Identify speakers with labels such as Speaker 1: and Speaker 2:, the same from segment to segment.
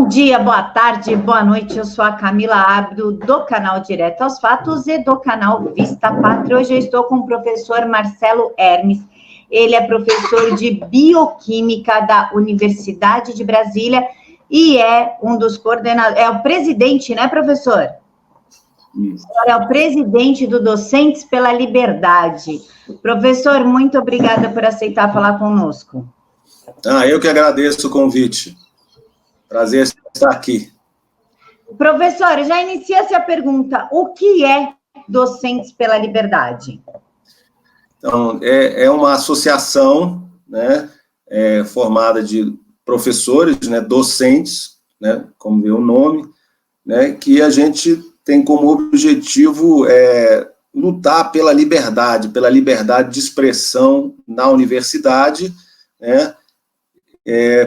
Speaker 1: Bom dia, boa tarde, boa noite. Eu sou a Camila Abdo, do canal Direto aos Fatos e do canal Vista Pátria. Hoje eu estou com o professor Marcelo Hermes. Ele é professor de Bioquímica da Universidade de Brasília e é um dos coordenadores, é o presidente, né, professor? É o presidente do Docentes pela Liberdade. Professor, muito obrigada por aceitar falar conosco.
Speaker 2: Eu que agradeço o convite. Prazer estar aqui.
Speaker 1: Professor, já inicia-se a pergunta: o que é Docentes pela Liberdade?
Speaker 2: Então, é uma associação, né, formada de professores, né, docentes, né, como vê o nome, né, que a gente tem como objetivo lutar pela liberdade de expressão na universidade, né,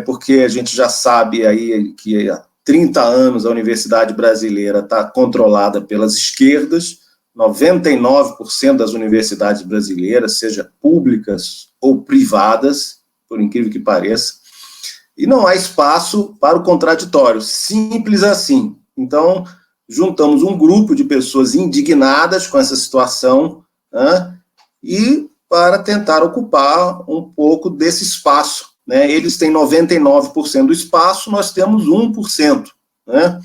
Speaker 2: porque a gente já sabe aí que há 30 anos a universidade brasileira está controlada pelas esquerdas. 99% das universidades brasileiras, seja públicas ou privadas, por incrível que pareça, e não há espaço para o contraditório, simples assim. Então, juntamos um grupo de pessoas indignadas com essa situação, né, e para tentar ocupar um pouco desse espaço, né? Eles têm 99% do espaço, nós temos 1%, né?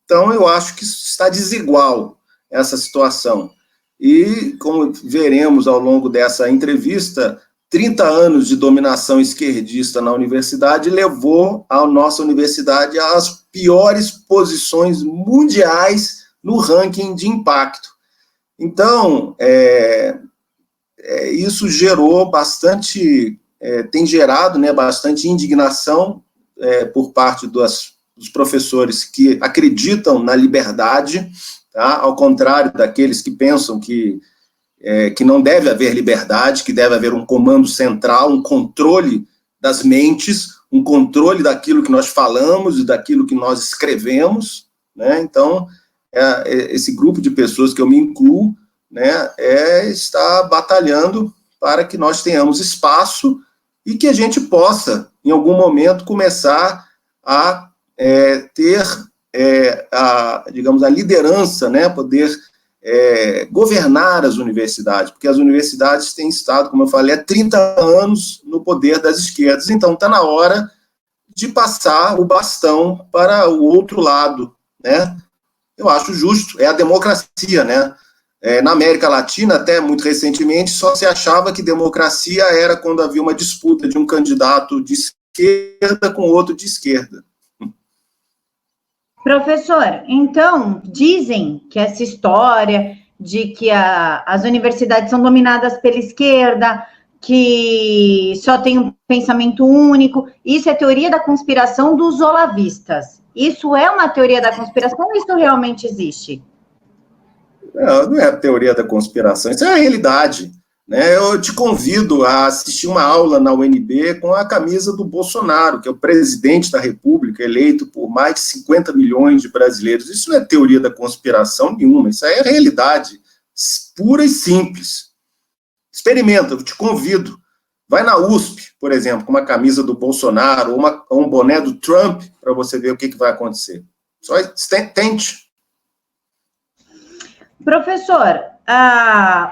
Speaker 2: Então, eu acho que está desigual essa situação. E, como veremos ao longo dessa entrevista, 30 anos de dominação esquerdista na universidade levou a nossa universidade às piores posições mundiais no ranking de impacto. Então, isso gerou bastante, tem gerado, né, bastante indignação por parte dos professores que acreditam na liberdade, tá? Ao contrário daqueles que pensam que não deve haver liberdade, que deve haver um comando central, um controle das mentes, um controle daquilo que nós falamos e daquilo que nós escrevemos, né? Então, esse grupo de pessoas que eu me incluo, né, está batalhando para que nós tenhamos espaço e que a gente possa, em algum momento, começar a ter digamos, a liderança, né, poder governar as universidades, porque as universidades têm estado, como eu falei, há 30 anos no poder das esquerdas. Então, está na hora de passar o bastão para o outro lado, né? Eu acho justo, é a democracia, né? Na América Latina, até muito recentemente, só se achava que democracia era quando havia uma disputa de um candidato de esquerda com outro de esquerda.
Speaker 1: Professor, então, dizem que essa história de que as universidades são dominadas pela esquerda, que só tem um pensamento único, isso é teoria da conspiração dos olavistas. Isso é uma teoria da conspiração ou isso realmente existe?
Speaker 2: Não é a teoria da conspiração, isso é a realidade. Né? Eu te convido a assistir uma aula na UNB com a camisa do Bolsonaro, que é o presidente da República, eleito por mais de 50 milhões de brasileiros. Isso não é teoria da conspiração nenhuma, isso aí é realidade pura e simples. Experimenta, eu te convido. Vai na USP, por exemplo, com uma camisa do Bolsonaro ou um boné do Trump, para você ver o que vai acontecer. Só tente.
Speaker 1: Professor,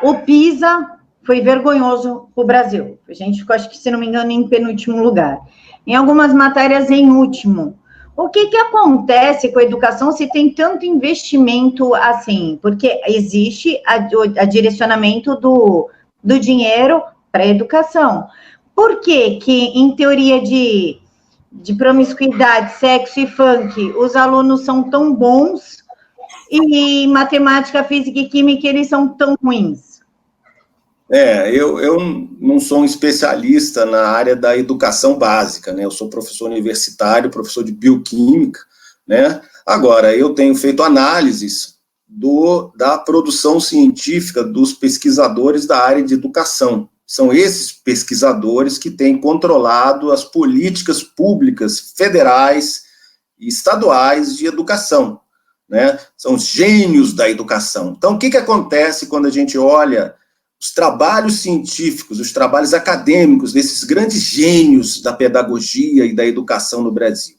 Speaker 1: o PISA foi vergonhoso para o Brasil. A gente ficou, acho que, se não me engano, em penúltimo lugar. Em algumas matérias, em último. O que acontece com a educação se tem tanto investimento assim? Porque existe a direcionamento do dinheiro para a educação. Por que, em teoria de promiscuidade, sexo e funk, os alunos são tão bons e em matemática, física e química eles são tão ruins?
Speaker 2: Eu não sou um especialista na área da educação básica, né? Eu sou professor universitário, professor de bioquímica, né? Agora, eu tenho feito análises da produção científica dos pesquisadores da área de educação. São esses pesquisadores que têm controlado as políticas públicas federais e estaduais de educação, né? São os gênios da educação. Então, o que acontece quando a gente olha os trabalhos científicos, os trabalhos acadêmicos desses grandes gênios da pedagogia e da educação no Brasil?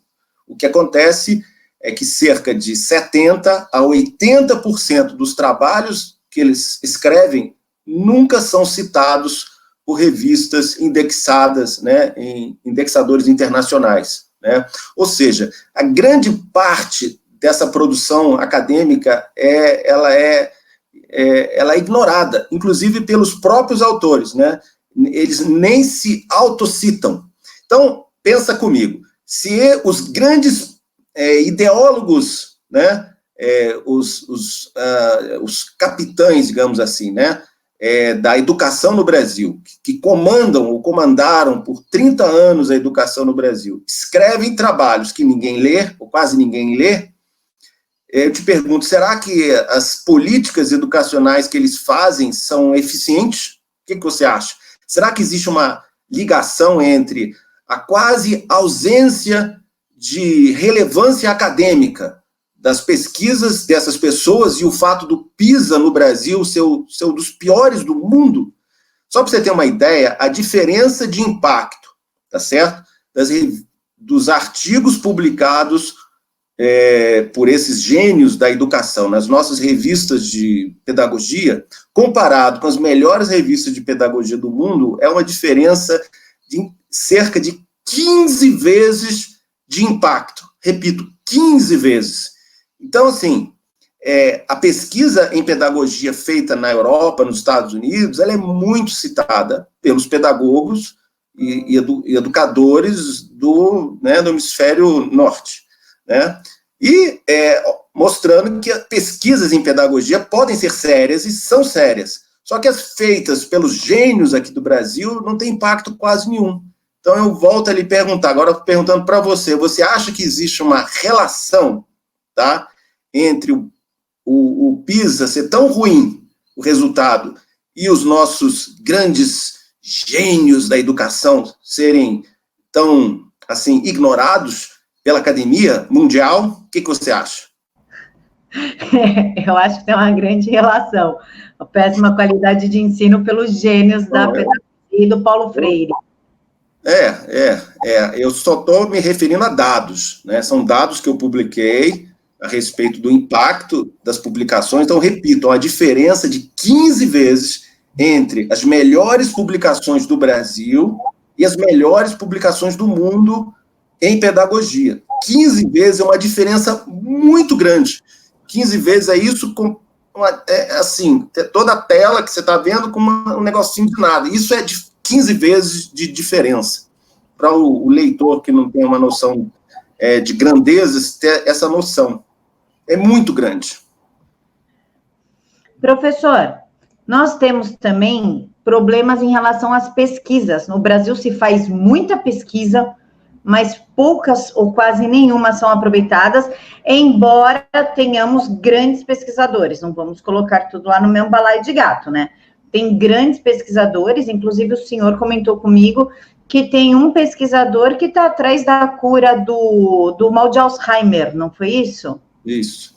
Speaker 2: O que acontece é que cerca de 70% a 80% dos trabalhos que eles escrevem nunca são citados por revistas indexadas, né, em indexadores internacionais, né? Ou seja, a grande parte dessa produção acadêmica ela é ignorada, inclusive pelos próprios autores, né? Eles nem se autocitam. Então, pensa comigo, se os grandes ideólogos, né, os capitães, digamos assim, né, da educação no Brasil, que comandam ou comandaram por 30 anos a educação no Brasil, escrevem trabalhos que ninguém lê, ou quase ninguém lê, eu te pergunto, será que as políticas educacionais que eles fazem são eficientes? O que você acha? Será que existe uma ligação entre a quase ausência de relevância acadêmica das pesquisas dessas pessoas e o fato do PISA no Brasil ser dos piores do mundo? Só para você ter uma ideia, a diferença de impacto, tá certo? Dos artigos publicados por esses gênios da educação nas nossas revistas de pedagogia, comparado com as melhores revistas de pedagogia do mundo, é uma diferença de cerca de 15 vezes de impacto. Repito, 15 vezes. Então, assim, a pesquisa em pedagogia feita na Europa, nos Estados Unidos, ela é muito citada pelos pedagogos e educadores do hemisfério norte, né? E mostrando que pesquisas em pedagogia podem ser sérias e são sérias, só que as feitas pelos gênios aqui do Brasil não têm impacto quase nenhum. Então eu volto a lhe perguntar, agora perguntando para você acha que existe uma relação, tá, entre o PISA ser tão ruim, o resultado, e os nossos grandes gênios da educação serem tão, assim, ignorados pela academia mundial? O que você acha?
Speaker 1: Eu acho que tem uma grande relação. A péssima qualidade de ensino pelos gênios da pedagogia e do Paulo Freire.
Speaker 2: Eu só estou me referindo a dados, né? São dados que eu publiquei a respeito do impacto das publicações. Então, repito, uma diferença de 15 vezes entre as melhores publicações do Brasil e as melhores publicações do mundo em pedagogia. 15 vezes é uma diferença muito grande. 15 vezes é isso com assim, toda a tela que você está vendo com um negocinho de nada. Isso é de 15 vezes de diferença. Para o leitor que não tem uma noção de grandezas, ter essa noção. É muito grande.
Speaker 1: Professor, nós temos também problemas em relação às pesquisas. No Brasil se faz muita pesquisa, mas poucas ou quase nenhuma são aproveitadas, embora tenhamos grandes pesquisadores. Não vamos colocar tudo lá no mesmo balaio de gato, né? Tem grandes pesquisadores, inclusive o senhor comentou comigo que tem um pesquisador que está atrás da cura do mal de Alzheimer, não foi isso?
Speaker 2: Isso.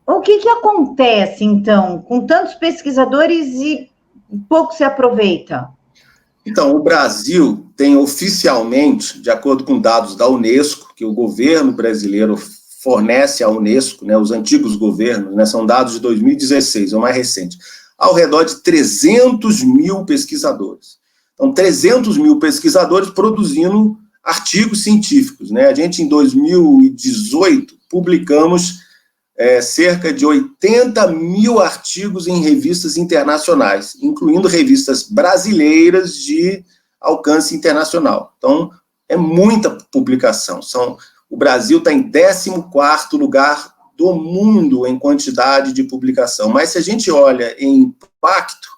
Speaker 1: O que acontece, então, com tantos pesquisadores e pouco se aproveita?
Speaker 2: Então, o Brasil tem oficialmente, de acordo com dados da Unesco, que o governo brasileiro fornece à Unesco, né, os antigos governos, né, são dados de 2016, é o mais recente, ao redor de 300 mil pesquisadores. Então, 300 mil pesquisadores produzindo artigos científicos, né? A gente, em 2018, publicamos cerca de 80 mil artigos em revistas internacionais, incluindo revistas brasileiras de alcance internacional. Então, é muita publicação. O Brasil está em 14º lugar do mundo em quantidade de publicação. Mas se a gente olha em impacto,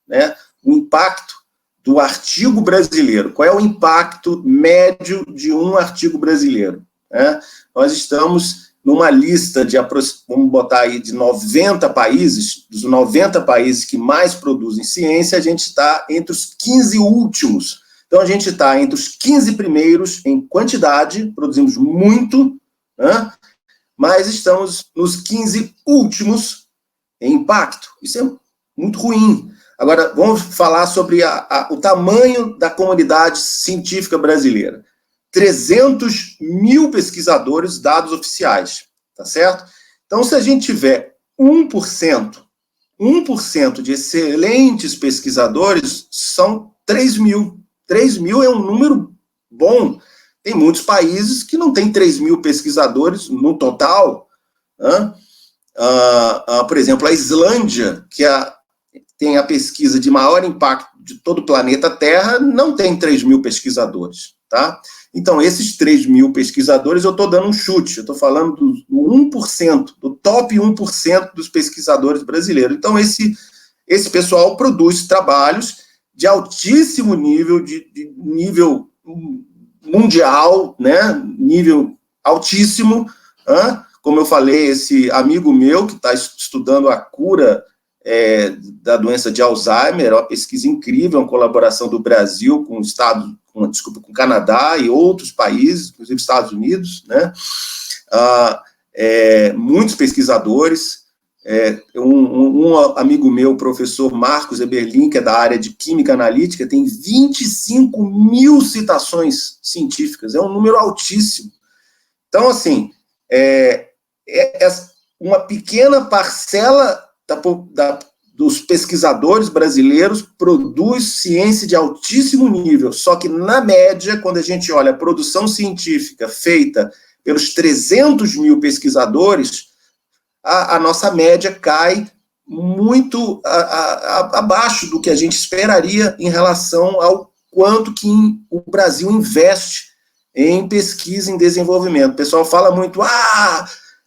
Speaker 2: né, o impacto do artigo brasileiro, qual é o impacto médio de um artigo brasileiro? Né? Nós estamos numa lista de, vamos botar aí, de 90 países, dos 90 países que mais produzem ciência, a gente está entre os 15 últimos. Então, a gente está entre os 15 primeiros em quantidade, produzimos muito, né? Mas estamos nos 15 últimos em impacto. Isso é muito ruim. Agora, vamos falar sobre o tamanho da comunidade científica brasileira. 300 mil pesquisadores, dados oficiais, tá certo? Então, se a gente tiver 1% de excelentes pesquisadores, são 3 mil. 3 mil é um número bom. Tem muitos países que não têm 3 mil pesquisadores no total. Por exemplo, a Islândia, que tem a pesquisa de maior impacto de todo o planeta Terra, não tem 3 mil pesquisadores, tá? Então, esses 3 mil pesquisadores, eu estou dando um chute, eu estou falando do 1%, do top 1% dos pesquisadores brasileiros. Então, esse pessoal produz trabalhos de altíssimo nível, de nível mundial, né? Nível altíssimo. Como eu falei, esse amigo meu que está estudando a cura da doença de Alzheimer, é uma pesquisa incrível, uma colaboração do Brasil com com o Canadá e outros países, inclusive Estados Unidos, né? Muitos pesquisadores. Um amigo meu, o professor Marcos Eberlin, que é da área de Química Analítica, tem 25 mil citações científicas, é um número altíssimo. Então, assim, uma pequena parcela dos pesquisadores brasileiros produz ciência de altíssimo nível, só que, na média, quando a gente olha a produção científica feita pelos 300 mil pesquisadores, a nossa média cai muito abaixo do que a gente esperaria em relação ao quanto que o Brasil investe em pesquisa e desenvolvimento. O pessoal fala muito,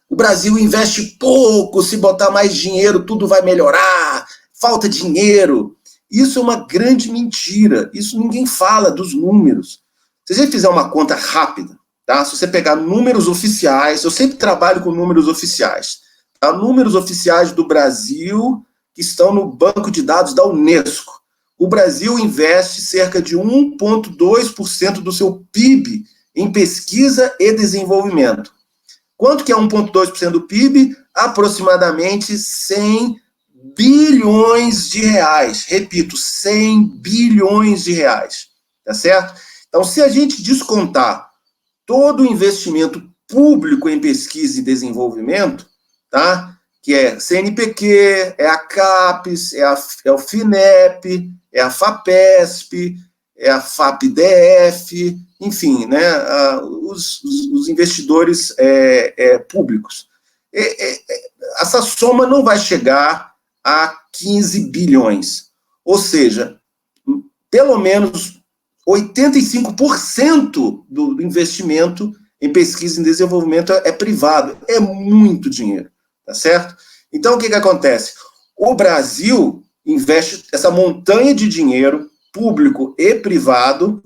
Speaker 2: o Brasil investe pouco, se botar mais dinheiro tudo vai melhorar, falta dinheiro. Isso é uma grande mentira, isso ninguém fala dos números. Se você fizer uma conta rápida, tá? Se você pegar números oficiais, eu sempre trabalho com números oficiais, tá? Números oficiais do Brasil que estão no banco de dados da Unesco. O Brasil investe cerca de 1,2% do seu PIB em pesquisa e desenvolvimento. Quanto que é 1,2% do PIB? Aproximadamente 100 bilhões de reais. Repito, 100 bilhões de reais. Tá certo? Então, se a gente descontar todo o investimento público em pesquisa e desenvolvimento, tá? Que é CNPq, é a CAPES, é o FINEP, é a FAPESP, é a FAPDF, enfim, né, os investidores públicos. Essa soma não vai chegar a 15 bilhões, ou seja, pelo menos 85% do investimento em pesquisa e desenvolvimento é privado, é muito dinheiro, tá certo? Então, o que acontece? O Brasil investe essa montanha de dinheiro, público e privado.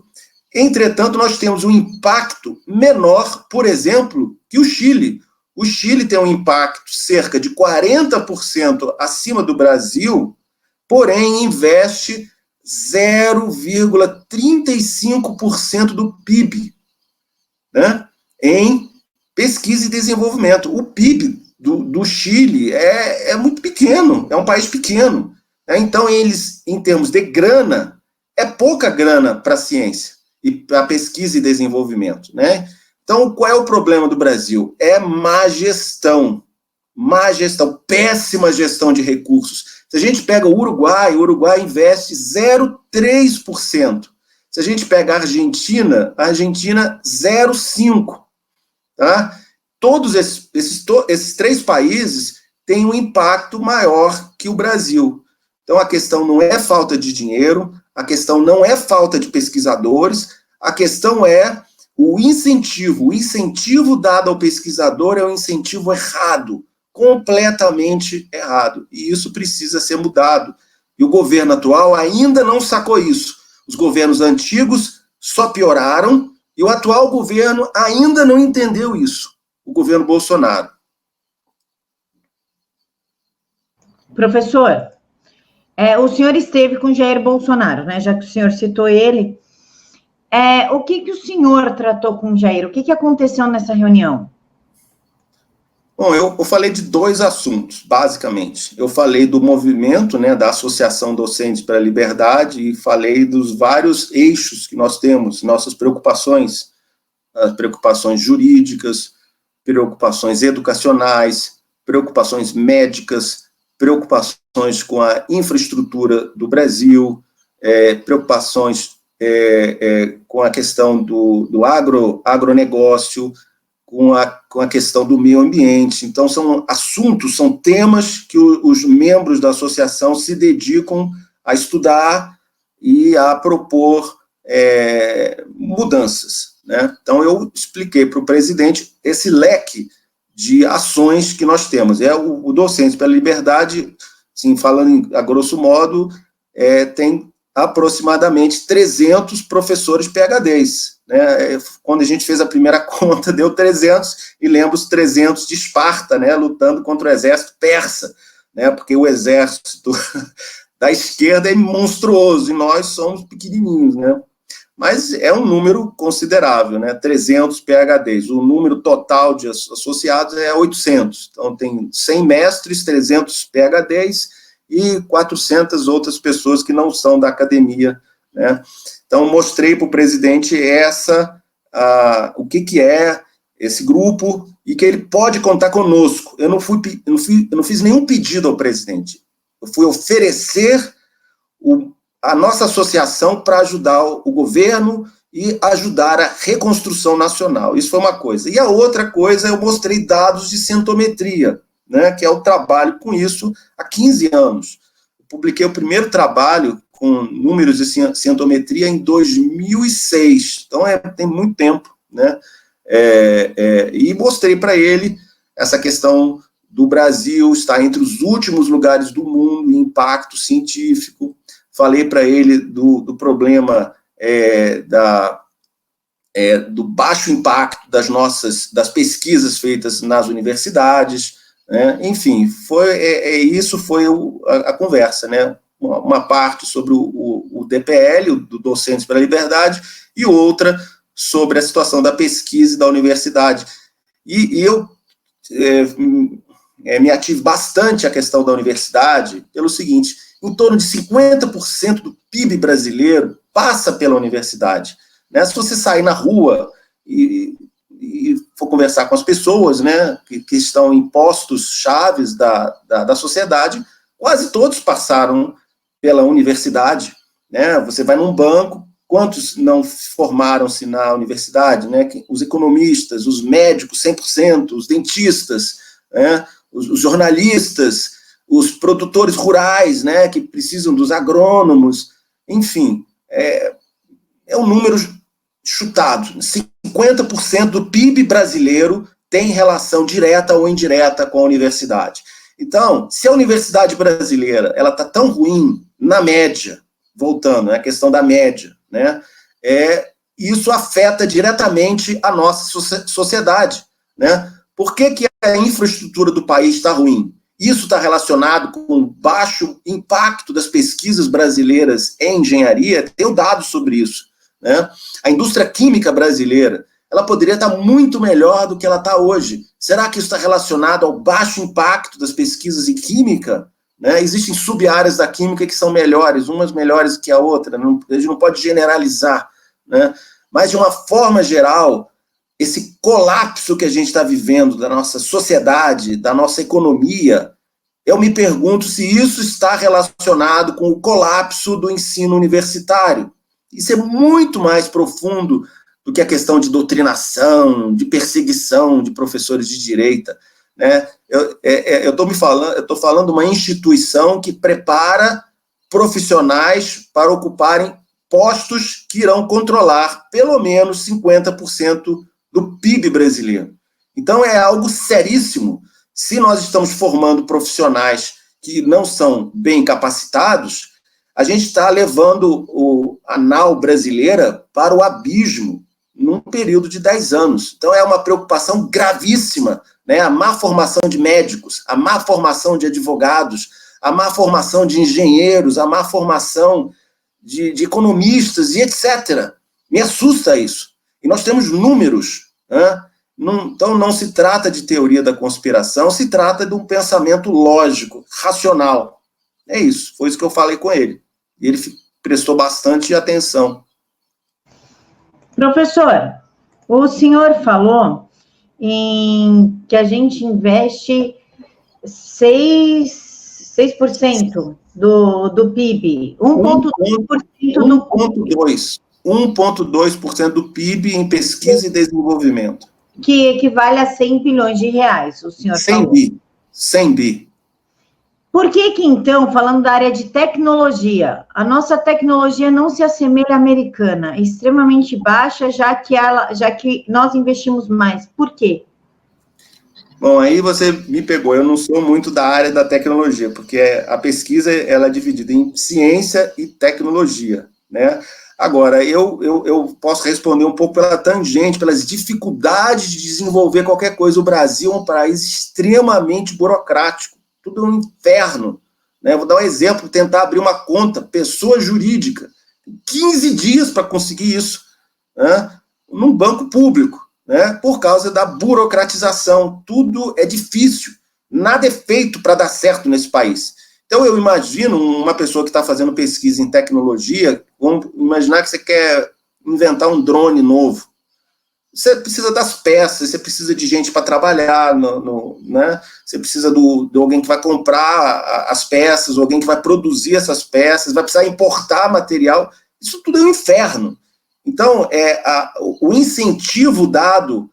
Speaker 2: Entretanto, nós temos um impacto menor, por exemplo, que o Chile. O Chile tem um impacto cerca de 40% acima do Brasil, porém investe 0,35% do PIB, né, em pesquisa e desenvolvimento. O PIB do Chile é muito pequeno, é um país pequeno. Né? Então, eles, em termos de grana, é pouca grana para a ciência e para pesquisa e desenvolvimento, né? Então, qual é o problema do Brasil? É má gestão, péssima gestão de recursos. Se a gente pega o Uruguai investe 0,3%. Se a gente pega a Argentina 0,5%. Tá? Todos esses três países têm um impacto maior que o Brasil. Então, a questão não é falta de dinheiro, a questão não é falta de pesquisadores, a questão é o incentivo. O incentivo dado ao pesquisador é um incentivo errado, completamente errado. E isso precisa ser mudado. E o governo atual ainda não sacou isso. Os governos antigos só pioraram e o atual governo ainda não entendeu isso. O governo Bolsonaro.
Speaker 1: Professor, o senhor esteve com Jair Bolsonaro, né? Já que o senhor citou ele. O que o senhor tratou com Jair? O que aconteceu nessa reunião?
Speaker 2: Bom, eu falei de dois assuntos, basicamente. Eu falei do movimento, né, da Associação Docentes para a Liberdade, e falei dos vários eixos que nós temos, nossas preocupações as preocupações jurídicas, preocupações educacionais, preocupações médicas, preocupações com a infraestrutura do Brasil, preocupações com a questão do agronegócio, com a questão do meio ambiente. Então, são assuntos, são temas que os membros da associação se dedicam a estudar e a propor mudanças, né? Então, eu expliquei para o presidente esse leque de ações que nós temos. O Docentes pela Liberdade, assim, falando a grosso modo, tem aproximadamente 300 professores PhDs, né? Quando a gente fez a primeira conta, deu 300, e lembra os 300 de Esparta, né, lutando contra o exército persa, né, porque o exército da esquerda é monstruoso, e nós somos pequenininhos, né? Mas é um número considerável, né? 300 PhDs. O número total de associados é 800. Então, tem 100 mestres, 300 PhDs e 400 outras pessoas que não são da academia, né? Então, mostrei para o presidente o que é esse grupo e que ele pode contar conosco. Eu não fiz nenhum pedido ao presidente. Eu fui oferecer a nossa associação para ajudar o governo e ajudar a reconstrução nacional. Isso foi uma coisa. E a outra coisa, eu mostrei dados de centometria, né, que é o trabalho com isso há 15 anos. Eu publiquei o primeiro trabalho com números de centometria em 2006. Então, tem muito tempo, né? E mostrei para ele essa questão do Brasil estar entre os últimos lugares do mundo em impacto científico. Falei para ele do problema do baixo impacto das pesquisas feitas nas universidades, né? Enfim, isso foi a conversa, né? Uma parte sobre o DPL, do Docentes pela Liberdade, e outra sobre a situação da pesquisa e da universidade. E eu me ativo bastante à questão da universidade pelo seguinte: em torno de 50% do PIB brasileiro passa pela universidade, né? Se você sair na rua e for conversar com as pessoas, né, que estão em postos chaves da sociedade, quase todos passaram pela universidade, né? Você vai num banco, quantos não formaram-se na universidade, né? Os economistas, os médicos, 100%, os dentistas, né? Os jornalistas, os produtores rurais, né, que precisam dos agrônomos, enfim, é um número chutado. 50% do PIB brasileiro tem relação direta ou indireta com a universidade. Então, se a universidade brasileira ela está tão ruim na média, voltando, é a questão da média, né, isso afeta diretamente a nossa sociedade, né? Por que a infraestrutura do país está ruim? Isso está relacionado com o baixo impacto das pesquisas brasileiras em engenharia. Tenho dados sobre isso, né? A indústria química brasileira, ela poderia estar muito melhor do que ela está hoje. Será que isso está relacionado ao baixo impacto das pesquisas em química? Né? Existem sub-áreas da química que são melhores, umas melhores que a outra, a gente não pode generalizar, né? Mas, de uma forma geral, esse colapso que a gente está vivendo da nossa sociedade, da nossa economia, eu me pergunto se isso está relacionado com o colapso do ensino universitário. Isso é muito mais profundo do que a questão de doutrinação, de perseguição de professores de direita, né? Eu estou falando de uma instituição que prepara profissionais para ocuparem postos que irão controlar pelo menos 50% do PIB brasileiro. Então, é algo seríssimo. Se nós estamos formando profissionais que não são bem capacitados, a gente está levando a nau brasileira para o abismo num período de 10 anos. Então, é uma preocupação gravíssima, né? A má formação de médicos, a má formação de advogados, a má formação de engenheiros, a má formação de economistas e etc. Me assusta isso. E nós temos números, né? Então, não se trata de teoria da conspiração, se trata de um pensamento lógico, racional. É isso, foi isso que eu falei com ele. E ele prestou bastante atenção.
Speaker 1: Professor, O senhor falou em que a gente investe 6% do PIB, 1,2% do PIB.
Speaker 2: 1,2% do PIB em pesquisa e desenvolvimento.
Speaker 1: Que equivale a 100 bilhões de reais, o senhor
Speaker 2: 100
Speaker 1: falou.
Speaker 2: bi. 100 bi.
Speaker 1: Por que, então, falando da área de tecnologia, a nossa tecnologia não se assemelha à americana, é extremamente baixa, já que nós investimos mais? Por quê?
Speaker 2: Bom, aí você me pegou, eu não sou muito da área da tecnologia, porque a pesquisa ela é dividida em ciência e tecnologia, né? Agora, eu posso responder um pouco pela tangente, pelas dificuldades de desenvolver qualquer coisa. O Brasil é um país extremamente burocrático, tudo é um inferno, né? Vou dar um exemplo, tentar abrir uma conta, pessoa jurídica, 15 dias para conseguir isso, né? Num banco público, né? Por causa da burocratização, tudo é difícil, nada é feito para dar certo nesse país. Então eu imagino uma pessoa que está fazendo pesquisa em tecnologia, vamos imaginar que você quer inventar um drone novo. Você precisa das peças, você precisa de gente para trabalhar, né? Você precisa de alguém que vai comprar as peças, alguém que vai produzir essas peças, vai precisar importar material. Isso tudo é um inferno. Então, o incentivo dado,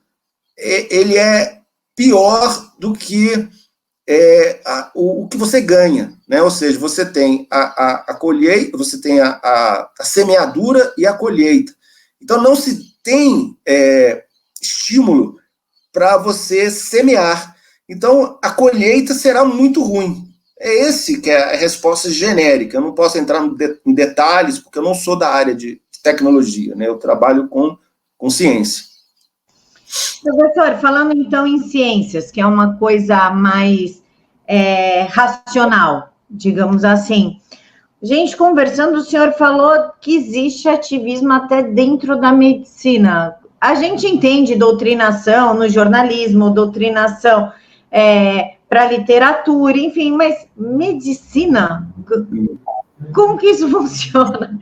Speaker 2: ele é pior do que o que você ganha, né? Ou seja, você tem a colheita, você tem a semeadura e a colheita. Então, não se tem estímulo para você semear. Então, a colheita será muito ruim. É esse que é a resposta genérica. Eu não posso entrar em detalhes, porque eu não sou da área de tecnologia, né? Eu trabalho com ciência.
Speaker 1: Professor, falando então em ciências, que é uma coisa mais racional, digamos assim. Gente, conversando, o senhor falou que existe ativismo até dentro da medicina. A gente entende doutrinação no jornalismo, doutrinação para literatura, enfim, mas medicina, como que isso funciona?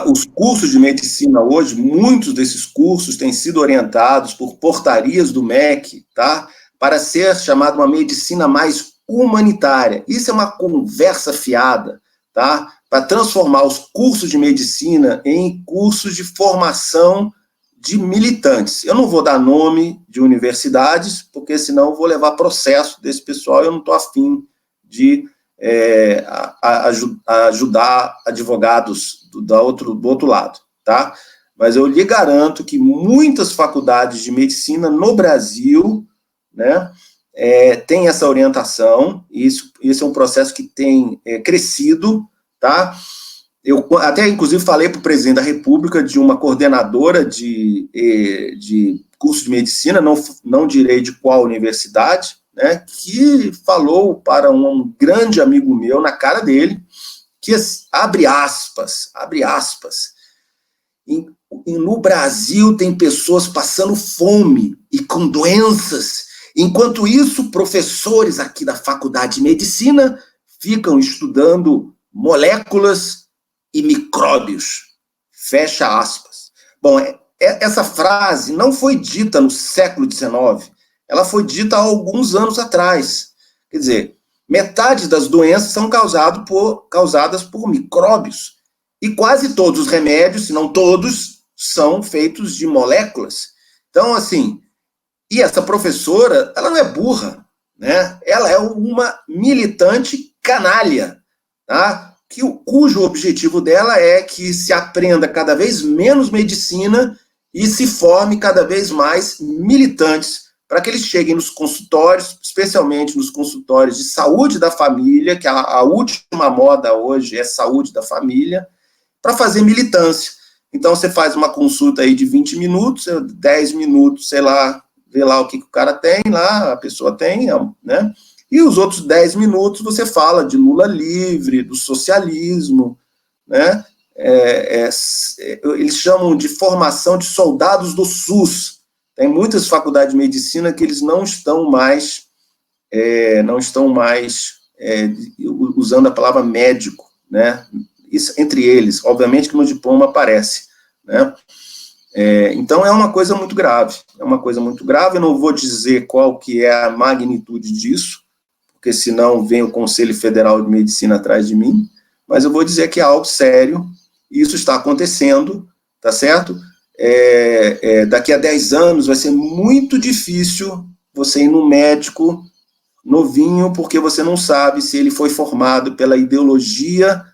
Speaker 2: Os cursos de medicina hoje, muitos desses cursos têm sido orientados por portarias do MEC, tá? Para ser chamada uma medicina mais humanitária. Isso é uma conversa fiada, tá? Para transformar os cursos de medicina em cursos de formação de militantes. Eu não vou dar nome de universidades, porque senão eu vou levar processo desse pessoal e eu não estou afim de ajudar advogados do outro lado, tá? Mas eu lhe garanto que muitas faculdades de medicina no Brasil, né, tem essa orientação, e isso é um processo que tem crescido, tá? Eu até, inclusive, falei para o presidente da República de uma coordenadora de curso de medicina, não direi de qual universidade, né, que falou para um grande amigo meu, na cara dele, que, abre aspas, no Brasil tem pessoas passando fome e com doenças, enquanto isso, professores aqui da Faculdade de Medicina ficam estudando moléculas e micróbios. Fecha aspas. Bom, essa frase não foi dita no século XIX, ela foi dita há alguns anos atrás. Quer dizer, metade das doenças são causadas por micróbios. E quase todos os remédios, se não todos, são feitos de moléculas. Então, assim, e essa professora, ela não é burra, né? Ela é uma militante canalha, tá? Cujo objetivo dela é que se aprenda cada vez menos medicina e se forme cada vez mais militantes, para que eles cheguem nos consultórios, especialmente nos consultórios de saúde da família, que a última moda hoje é saúde da família, para fazer militância. Então, você faz uma consulta aí de 20 minutos, 10 minutos, sei lá, vê lá o que o cara tem lá, a pessoa tem, né? E os outros 10 minutos você fala de Lula livre, do socialismo, né? Eles chamam de formação de soldados do SUS. Tem muitas faculdades de medicina que eles não estão mais usando a palavra médico, né? Isso, entre eles, obviamente que no diploma aparece, né? Então, é uma coisa muito grave, eu não vou dizer qual que é a magnitude disso, porque senão vem o Conselho Federal de Medicina atrás de mim, mas eu vou dizer que é algo sério, e isso está acontecendo, tá certo? Daqui a 10 anos vai ser muito difícil você ir no médico novinho, porque você não sabe se ele foi formado pela ideologia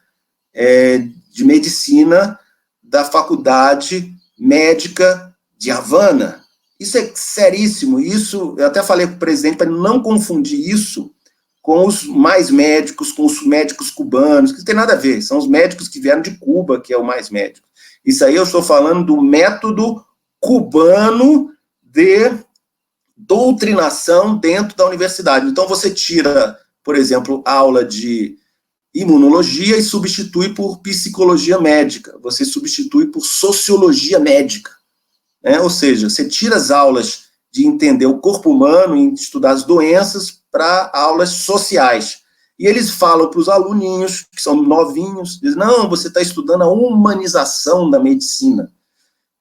Speaker 2: de medicina da Faculdade Médica de Havana. Isso é seríssimo, isso, eu até falei para o presidente para não confundir isso com os mais médicos, com os médicos cubanos, que não tem nada a ver, são os médicos que vieram de Cuba, que é o mais médico. Isso aí eu estou falando do método cubano de doutrinação dentro da universidade. Então, você tira, por exemplo, aula de imunologia e substitui por psicologia médica, você substitui por sociologia médica, né? Ou seja, você tira as aulas de entender o corpo humano e estudar as doenças para aulas sociais. E eles falam para os aluninhos, que são novinhos, dizem, não, você está estudando a humanização da medicina.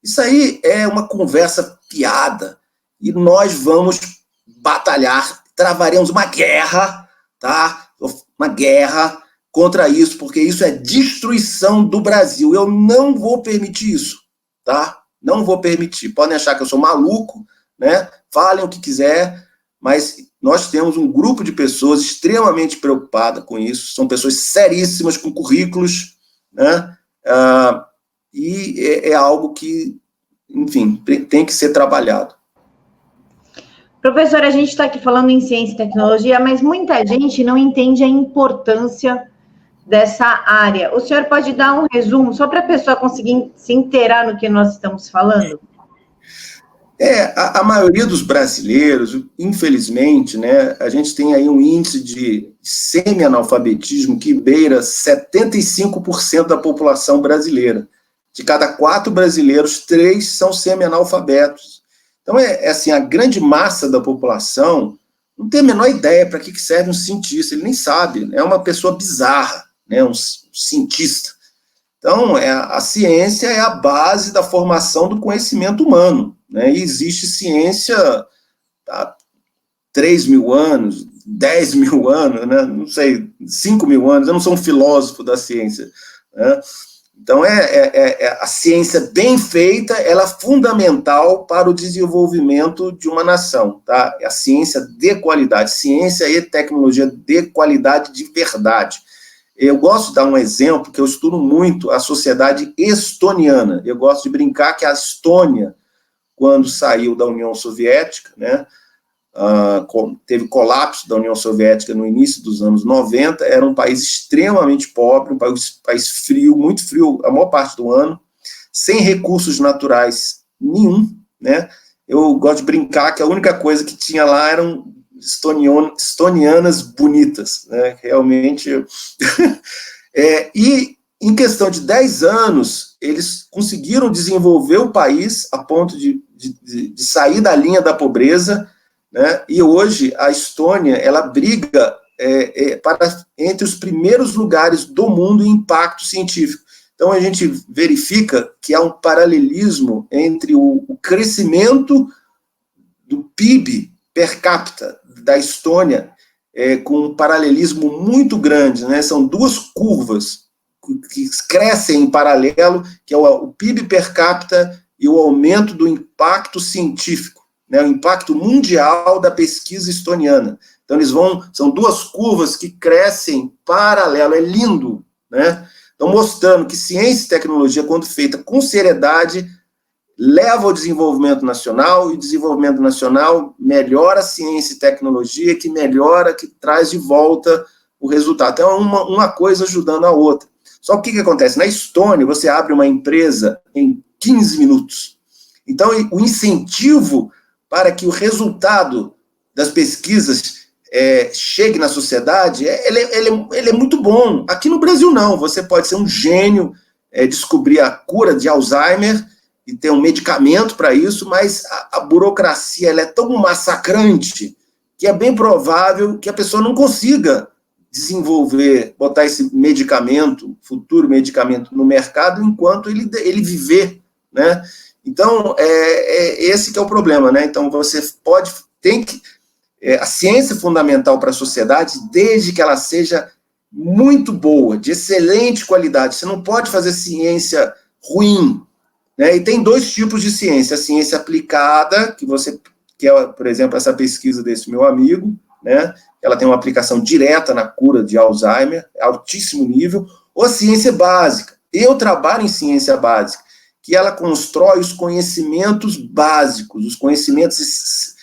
Speaker 2: Isso aí é uma conversa fiada, e nós vamos batalhar, travaremos uma guerra, tá? Uma guerra contra isso, porque isso é destruição do Brasil. Eu não vou permitir isso, tá? Não vou permitir. Podem achar que eu sou maluco, né? Falem o que quiser, mas nós temos um grupo de pessoas extremamente preocupadas com isso, são pessoas seríssimas, com currículos, né? E é algo que, enfim, tem que ser trabalhado.
Speaker 1: Professor, a gente está aqui falando em ciência e tecnologia, mas muita gente não entende a importância dessa área. O senhor pode dar um resumo, só para a pessoa conseguir se inteirar no que nós estamos falando?
Speaker 2: A maioria dos brasileiros, infelizmente, né, a gente tem aí um índice de semi-analfabetismo que beira 75% da população brasileira. De cada 4 brasileiros, 3 são semi-analfabetos. Então, assim, a grande massa da população não tem a menor ideia para que serve um cientista, ele nem sabe, é uma pessoa bizarra, né, um cientista. Então, a ciência é a base da formação do conhecimento humano, né, e existe ciência há 3.000 anos, 10.000 anos, né, não sei, 5.000 anos, eu não sou um filósofo da ciência, né. Então, a ciência bem feita, ela é fundamental para o desenvolvimento de uma nação, tá? É a ciência de qualidade, ciência e tecnologia de qualidade de verdade. Eu gosto de dar um exemplo, que eu estudo muito a sociedade estoniana. Eu gosto de brincar que a Estônia, quando saiu da União Soviética, né, teve colapso da União Soviética no início dos anos 90, era um país extremamente pobre, um país frio, muito frio a maior parte do ano, sem recursos naturais nenhum, né? Eu gosto de brincar que a única coisa que tinha lá eram estonianas bonitas, né? Realmente. E em questão de 10 anos, eles conseguiram desenvolver o país a ponto de sair da linha da pobreza, né? E hoje a Estônia, ela briga entre os primeiros lugares do mundo em impacto científico. Então a gente verifica que há um paralelismo entre o crescimento do PIB per capita da Estônia, com um paralelismo muito grande, né? São 2 curvas que crescem em paralelo, que é o PIB per capita e o aumento do impacto científico, né, o impacto mundial da pesquisa estoniana. Então, são 2 curvas que crescem paralelo, é lindo, né? Então, mostrando que ciência e tecnologia, quando feita com seriedade, leva ao desenvolvimento nacional, e o desenvolvimento nacional melhora a ciência e tecnologia, que melhora, que traz de volta o resultado. Então, é uma coisa ajudando a outra. Só que o que acontece? Na Estônia, você abre uma empresa em 15 minutos. Então, o incentivo para que o resultado das pesquisas chegue na sociedade, ele é muito bom. Aqui no Brasil, não. Você pode ser um gênio, descobrir a cura de Alzheimer e ter um medicamento para isso, mas a burocracia ela é tão massacrante que é bem provável que a pessoa não consiga desenvolver, botar esse medicamento, futuro medicamento, no mercado enquanto ele viver, né? Então, esse que é o problema, né? Então, a ciência é fundamental para a sociedade, desde que ela seja muito boa, de excelente qualidade. Você não pode fazer ciência ruim, né? E tem dois tipos de ciência: a ciência aplicada, que é, por exemplo, essa pesquisa desse meu amigo, né? Ela tem uma aplicação direta na cura de Alzheimer, altíssimo nível, ou a ciência básica. Eu trabalho em ciência básica, que ela constrói os conhecimentos básicos, os conhecimentos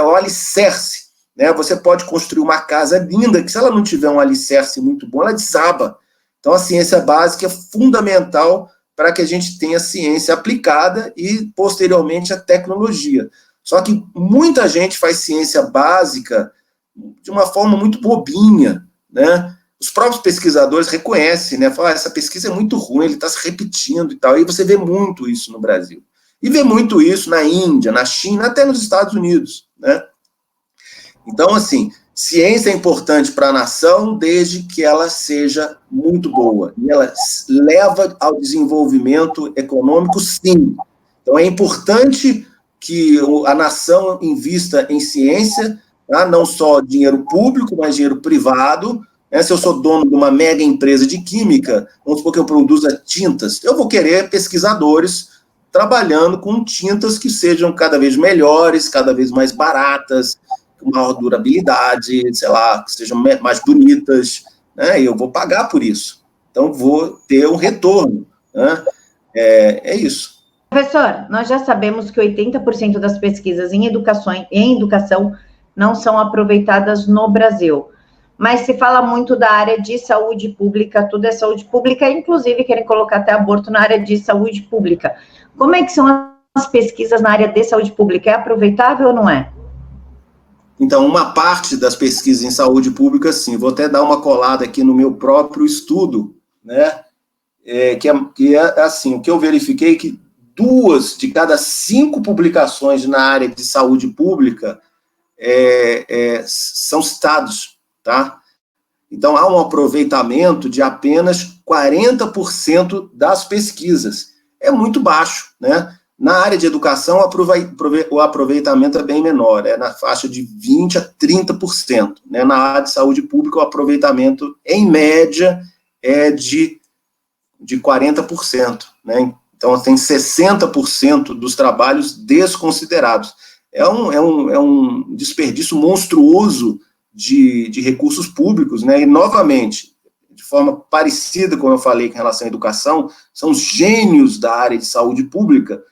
Speaker 2: o alicerce, né? Você pode construir uma casa linda, que se ela não tiver um alicerce muito bom, ela desaba. Então, a ciência básica é fundamental para que a gente tenha ciência aplicada e, posteriormente, a tecnologia. Só que muita gente faz ciência básica de uma forma muito bobinha, né? Os próprios pesquisadores reconhecem, né? Falam, essa pesquisa é muito ruim, ele está se repetindo e tal. E você vê muito isso no Brasil. E vê muito isso na Índia, na China, até nos Estados Unidos, né? Então, assim, ciência é importante para a nação desde que ela seja muito boa. E ela leva ao desenvolvimento econômico, sim. Então, é importante que a nação invista em ciência, tá? Não só dinheiro público, mas dinheiro privado. Né? Se eu sou dono de uma mega empresa de química, vamos supor que eu produza tintas, eu vou querer pesquisadores trabalhando com tintas que sejam cada vez melhores, cada vez mais baratas, com maior durabilidade, sei lá, que sejam mais bonitas, né? E eu vou pagar por isso. Então, vou ter um retorno, né? É isso.
Speaker 1: Professor, nós já sabemos que 80% das pesquisas em educação não são aproveitadas no Brasil, mas se fala muito da área de saúde pública, tudo é saúde pública, inclusive querem colocar até aborto na área de saúde pública. Como é que são as pesquisas na área de saúde pública? É aproveitável ou não é?
Speaker 2: Então, uma parte das pesquisas em saúde pública, sim. Vou até dar uma colada aqui no meu próprio estudo, né? Que é assim, o que eu verifiquei é que 2 de cada 5 publicações na área de saúde pública são citados, tá? Então, há um aproveitamento de apenas 40% das pesquisas. É muito baixo, né? Na área de educação, o aproveitamento é bem menor, é na faixa de 20% a 30%. Né? Na área de saúde pública, o aproveitamento, em média, é de 40%. Né? Então, tem 60% dos trabalhos desconsiderados. É um desperdício monstruoso de recursos públicos, né? E, novamente, de forma parecida, como eu falei com relação à educação, são os gênios da área de saúde pública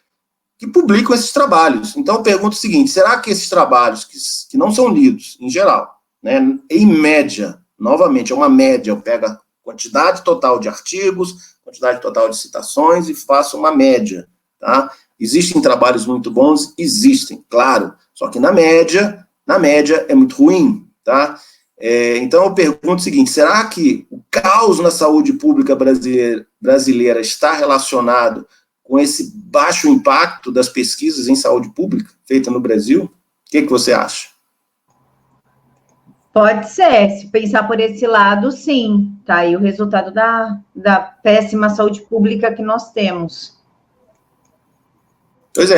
Speaker 2: que publicam esses trabalhos. Então, eu pergunto o seguinte, será que esses trabalhos, que não são lidos, em geral, né, em média, novamente, é uma média, eu pego a quantidade total de artigos, quantidade total de citações e faço uma média, tá? Existem trabalhos muito bons? Existem, claro, só que na média é muito ruim, tá? Então, eu pergunto o seguinte, será que o caos na saúde pública brasileira está relacionado com esse baixo impacto das pesquisas em saúde pública feitas no Brasil? O que você acha?
Speaker 1: Pode ser, se pensar por esse lado, sim. Tá aí o resultado da péssima saúde pública que nós temos.
Speaker 2: Pois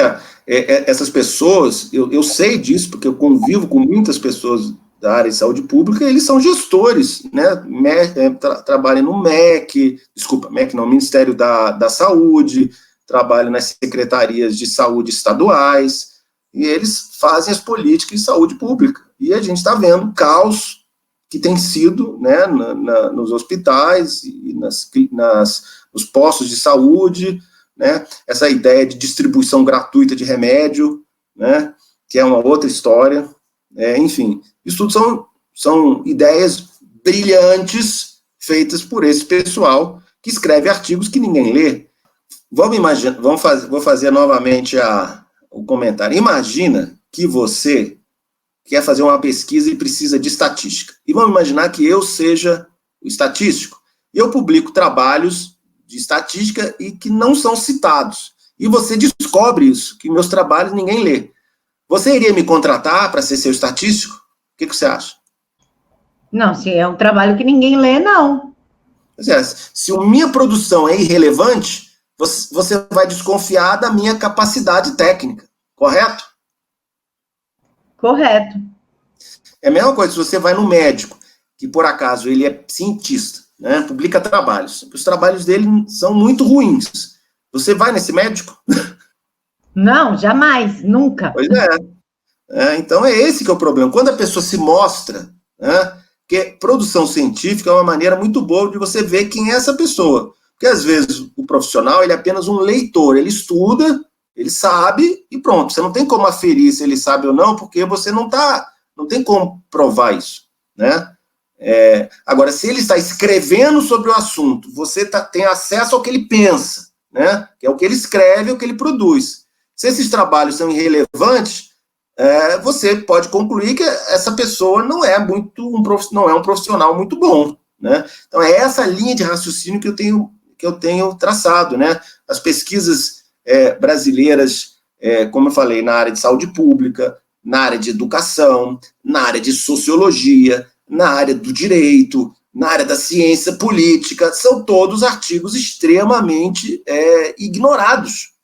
Speaker 2: essas pessoas, eu sei disso, porque eu convivo com muitas pessoas da área de saúde pública, eles são gestores, né? Trabalham no MEC não, Ministério da Saúde, trabalham nas secretarias de saúde estaduais, e eles fazem as políticas de saúde pública. E a gente está vendo o caos que tem sido, né, nos hospitais e nos postos de saúde, né, essa ideia de distribuição gratuita de remédio, né, que é uma outra história. Enfim, isso tudo são ideias brilhantes feitas por esse pessoal que escreve artigos que ninguém lê. Vou fazer novamente o comentário. Imagina que você quer fazer uma pesquisa e precisa de estatística. E vamos imaginar que eu seja o estatístico. E eu publico trabalhos de estatística e que não são citados. E você descobre isso, que meus trabalhos ninguém lê. Você iria me contratar para ser seu estatístico? O que você acha?
Speaker 1: Não, se é um trabalho que ninguém lê, não.
Speaker 2: Se a minha produção é irrelevante, você vai desconfiar da minha capacidade técnica, correto?
Speaker 1: Correto.
Speaker 2: É a mesma coisa se você vai no médico, que por acaso ele é cientista, né, publica trabalhos. Os trabalhos dele são muito ruins. Você vai nesse médico?
Speaker 1: Não, jamais, nunca.
Speaker 2: Pois é. Então é esse que é o problema. Quando a pessoa se mostra, né, que produção científica é uma maneira muito boa de você ver quem é essa pessoa. Porque às vezes o profissional ele é apenas um leitor, ele estuda, ele sabe e pronto. Você não tem como aferir se ele sabe ou não, porque você não tem como provar isso, né? Agora, se ele está escrevendo sobre o assunto, você tem acesso ao que ele pensa, né? Que é o que ele escreve, o que ele produz. Se esses trabalhos são irrelevantes, você pode concluir que essa pessoa não é um profissional muito bom, né? Então, é essa linha de raciocínio que eu tenho traçado, né? As pesquisas brasileiras, como eu falei, na área de saúde pública, na área de educação, na área de sociologia, na área do direito, na área da ciência política, são todos artigos extremamente ignorados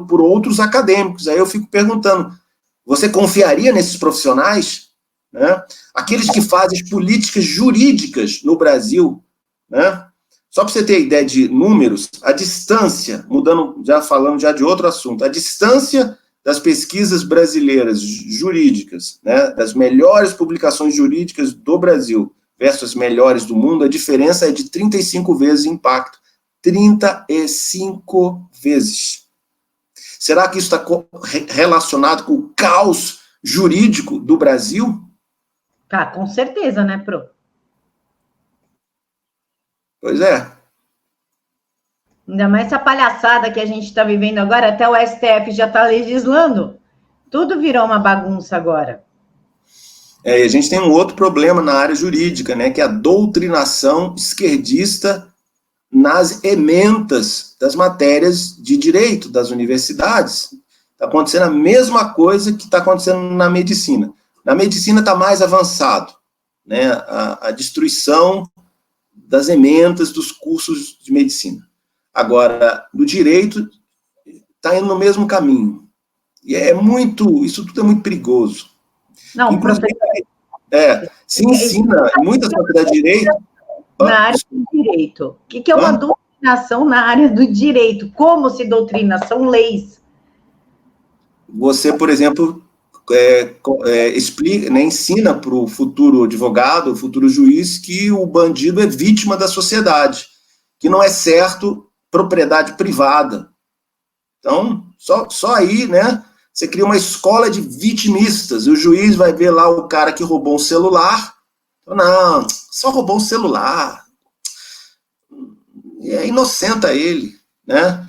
Speaker 2: por outros acadêmicos. Aí eu fico perguntando, você confiaria nesses profissionais? Né? Aqueles que fazem as políticas jurídicas no Brasil, né? Só para você ter ideia de números, a distância, falando de outro assunto, a distância das pesquisas brasileiras jurídicas, né, das melhores publicações jurídicas do Brasil versus as melhores do mundo, a diferença é de 35 vezes o impacto. 35 vezes. Será que isso está relacionado com o caos jurídico do Brasil?
Speaker 1: Tá, com certeza, né, Pro?
Speaker 2: Pois é.
Speaker 1: Ainda mais essa palhaçada que a gente está vivendo agora, até o STF já está legislando. Tudo virou uma bagunça agora.
Speaker 2: E a gente tem um outro problema na área jurídica, né, que é a doutrinação esquerdista nas ementas das matérias de direito das universidades. Está acontecendo a mesma coisa que está acontecendo na medicina. Na medicina está mais avançado, né, a destruição das ementas dos cursos de medicina. Agora, no direito, está indo no mesmo caminho. E isso tudo é muito perigoso.
Speaker 1: Não,
Speaker 2: inclusive, se ensina em muitas faculdades de direito.
Speaker 1: Na área do direito. O que é uma doutrinação na área do direito? Como se doutrina? São leis.
Speaker 2: Você, por exemplo, explica, né, ensina para o futuro advogado, o futuro juiz, que o bandido é vítima da sociedade, que não é certo propriedade privada. Então, só aí, né, você cria uma escola de vitimistas, e o juiz vai ver lá o cara que roubou um celular, não, só roubou um celular, inocenta ele, né?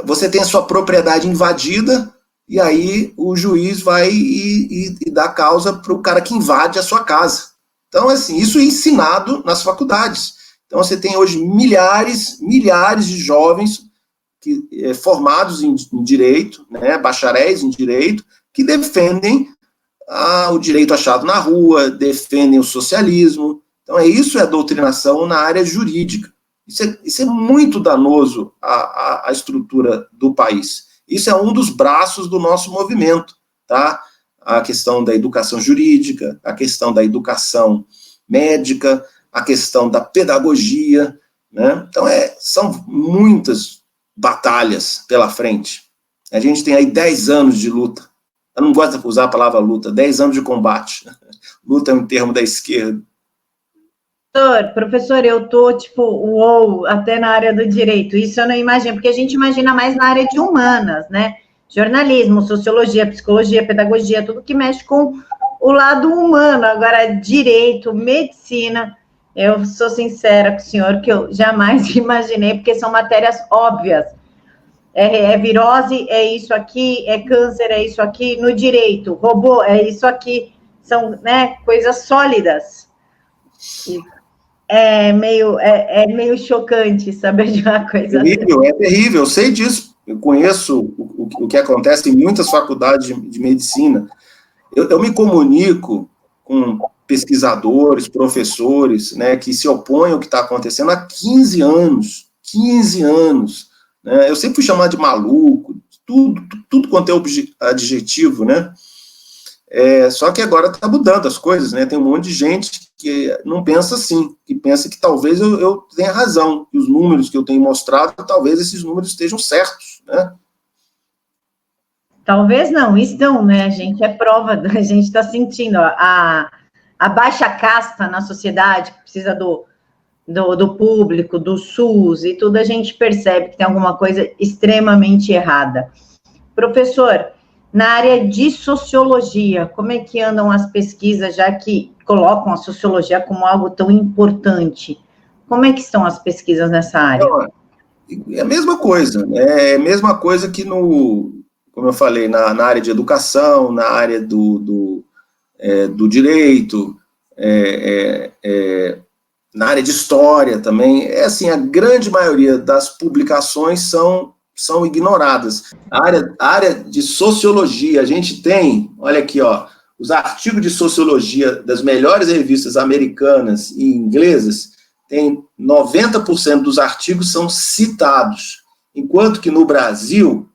Speaker 2: Você tem a sua propriedade invadida, e aí o juiz vai e dá causa para o cara que invade a sua casa. Então, assim, isso é ensinado nas faculdades. Então, você tem hoje milhares de jovens formados em direito, né, bacharéis em direito, que defendem o direito achado na rua, defendem o socialismo. Então, isso é doutrinação na área jurídica. Isso é muito danoso à estrutura do país. Isso é um dos braços do nosso movimento, tá? A questão da educação jurídica, a questão da educação médica, a questão da pedagogia, né? Então, são muitas batalhas pela frente. A gente tem aí 10 anos de luta. Eu não gosto de usar a palavra luta, 10 anos de combate. Luta é um termo da esquerda.
Speaker 1: Professor, eu tô uou, até na área do direito. Isso eu não imagino, porque a gente imagina mais na área de humanas, né? Jornalismo, sociologia, psicologia, pedagogia, tudo que mexe com o lado humano. Agora, direito, medicina, eu sou sincera com o senhor que eu jamais imaginei, porque são matérias óbvias. É virose, é isso aqui, é câncer, é isso aqui. No direito, robô, é isso aqui. São, né, coisas sólidas. É meio chocante saber de uma coisa
Speaker 2: terrível, é terrível, eu sei disso. Eu conheço o que acontece em muitas faculdades de medicina. Eu me comunico com pesquisadores, professores, né, que se opõem ao que está acontecendo há 15 anos, 15 anos, né, eu sempre fui chamado de maluco, tudo quanto é adjetivo, né, só que agora está mudando as coisas, né, tem um monte de gente que não pensa assim, que pensa que talvez eu tenha razão, e os números que eu tenho mostrado, talvez esses números estejam certos, né.
Speaker 1: Talvez não, estão, né? A gente é prova, a gente está sentindo ó, a baixa casta na sociedade, que precisa do público, do SUS e tudo, a gente percebe que tem alguma coisa extremamente errada. Professor, na área de sociologia, como é que andam as pesquisas, já que colocam a sociologia como algo tão importante? Como é que estão as pesquisas nessa área?
Speaker 2: É a mesma coisa, é a mesma coisa que como eu falei, na área de educação, na área do direito, na área de história também. É assim, a grande maioria das publicações são ignoradas. A área de sociologia, a gente tem, olha aqui, ó, os artigos de sociologia das melhores revistas americanas e inglesas, tem 90% dos artigos são citados, enquanto que no Brasil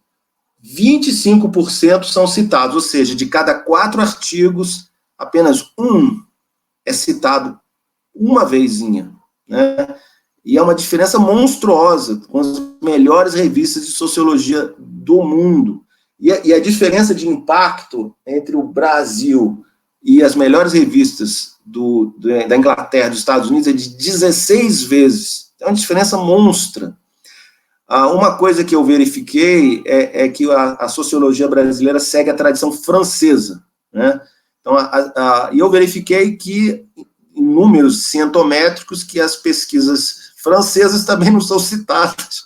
Speaker 2: 25% são citados, ou seja, de cada 4 artigos, apenas um é citado uma vezinha, né? E é uma diferença monstruosa com as melhores revistas de sociologia do mundo. E a diferença de impacto entre o Brasil e as melhores revistas da Inglaterra e dos Estados Unidos é de 16 vezes. É uma diferença monstra. Uma coisa que eu verifiquei é que a sociologia brasileira segue a tradição francesa, né? Então, eu verifiquei que, em números cientométricos, que as pesquisas francesas também não são citadas,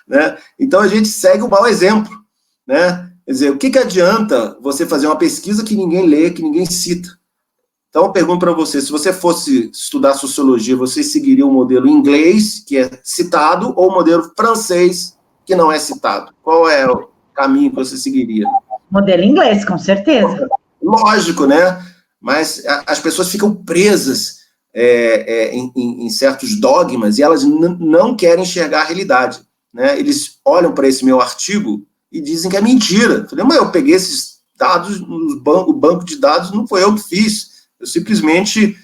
Speaker 2: né? Então, a gente segue o mau exemplo, né? Quer dizer, o que adianta você fazer uma pesquisa que ninguém lê, que ninguém cita? Então, eu pergunto para você, se você fosse estudar sociologia, você seguiria o modelo inglês, que é citado, ou o modelo francês, que não é citado? Qual é o caminho que você seguiria?
Speaker 1: Modelo inglês, com certeza.
Speaker 2: Lógico, né? Mas as pessoas ficam presas em certos dogmas e elas não querem enxergar a realidade, né? Eles olham para esse meu artigo e dizem que é mentira. Eu falei, mas eu peguei esses dados, o banco de dados não foi eu que fiz. Eu simplesmente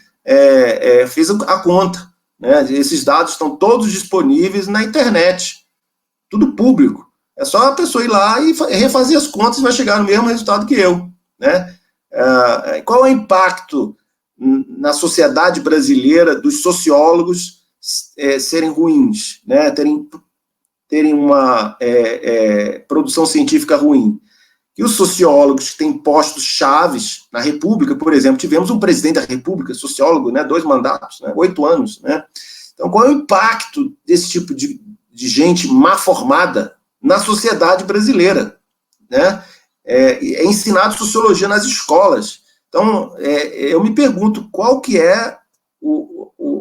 Speaker 2: fiz a conta, né? Esses dados estão todos disponíveis na internet, tudo público. É só a pessoa ir lá e refazer as contas e vai chegar no mesmo resultado que eu, né? Qual é o impacto na sociedade brasileira dos sociólogos serem ruins, né? Terem uma produção científica ruim? E os sociólogos que têm postos chaves na República, por exemplo, tivemos um presidente da República, sociólogo, né, 2 mandatos, né, 8 anos, né? Então, qual é o impacto desse tipo de gente má formada na sociedade brasileira, né? É ensinado sociologia nas escolas. Então, eu me pergunto qual que é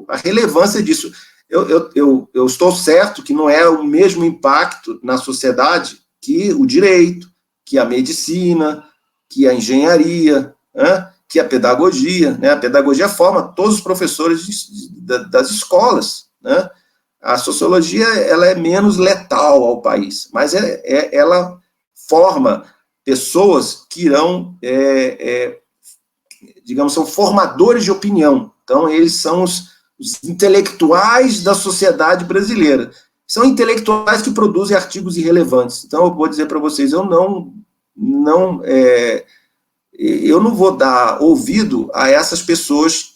Speaker 2: a relevância disso. Eu estou certo que não é o mesmo impacto na sociedade que o direito, que a medicina, que a engenharia, né, que a pedagogia, né? A pedagogia forma todos os professores das escolas, né? A sociologia ela é menos letal ao país, mas ela forma pessoas que irão, digamos, são formadores de opinião. Então, eles são os intelectuais da sociedade brasileira. São intelectuais que produzem artigos irrelevantes. Então, eu vou dizer para vocês, eu não vou dar ouvido a essas pessoas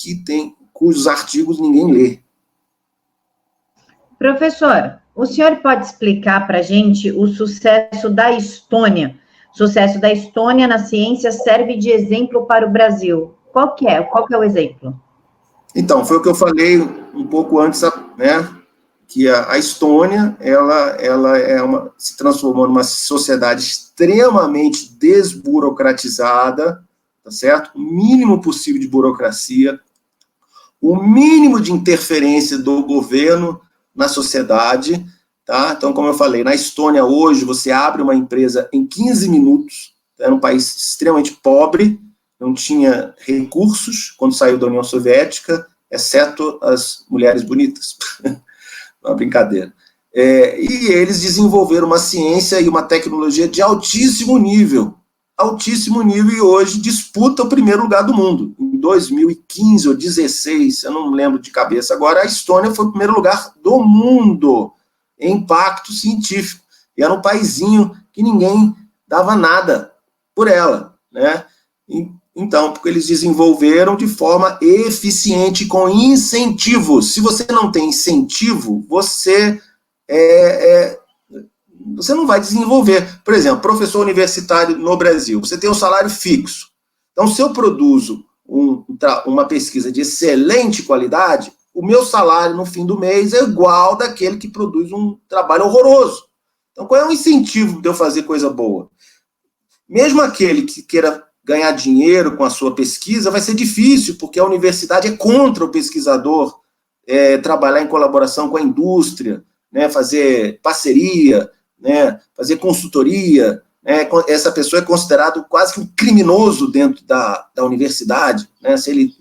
Speaker 2: cujos artigos ninguém lê.
Speaker 1: Professor, o senhor pode explicar para a gente o sucesso da Estônia? O sucesso da Estônia na ciência serve de exemplo para o Brasil. Qual que é o exemplo?
Speaker 2: Então, foi o que eu falei um pouco antes, né? Que a Estônia, ela se transformou numa sociedade extremamente desburocratizada, tá certo? O mínimo possível de burocracia, o mínimo de interferência do governo na sociedade, tá? Então, como eu falei, na Estônia hoje, você abre uma empresa em 15 minutos, é um país extremamente pobre, não tinha recursos quando saiu da União Soviética, exceto as mulheres bonitas. Uma brincadeira. E eles desenvolveram uma ciência e uma tecnologia de altíssimo nível, e hoje disputa o primeiro lugar do mundo. Em 2015 ou 2016, eu não me lembro de cabeça agora, a Estônia foi o primeiro lugar do mundo em impacto científico. E era um paizinho que ninguém dava nada por ela, né? Então, porque eles desenvolveram de forma eficiente, com incentivos. Se você não tem incentivo, você não vai desenvolver. Por exemplo, professor universitário no Brasil, você tem um salário fixo. Então, se eu produzo uma pesquisa de excelente qualidade, o meu salário no fim do mês é igual daquele que produz um trabalho horroroso. Então, qual é o incentivo de eu fazer coisa boa? Mesmo aquele que queira ganhar dinheiro com a sua pesquisa, vai ser difícil, porque a universidade é contra o pesquisador trabalhar em colaboração com a indústria, né, fazer parceria, né, fazer consultoria. Essa pessoa é considerado quase que um criminoso dentro da universidade. Né, se ele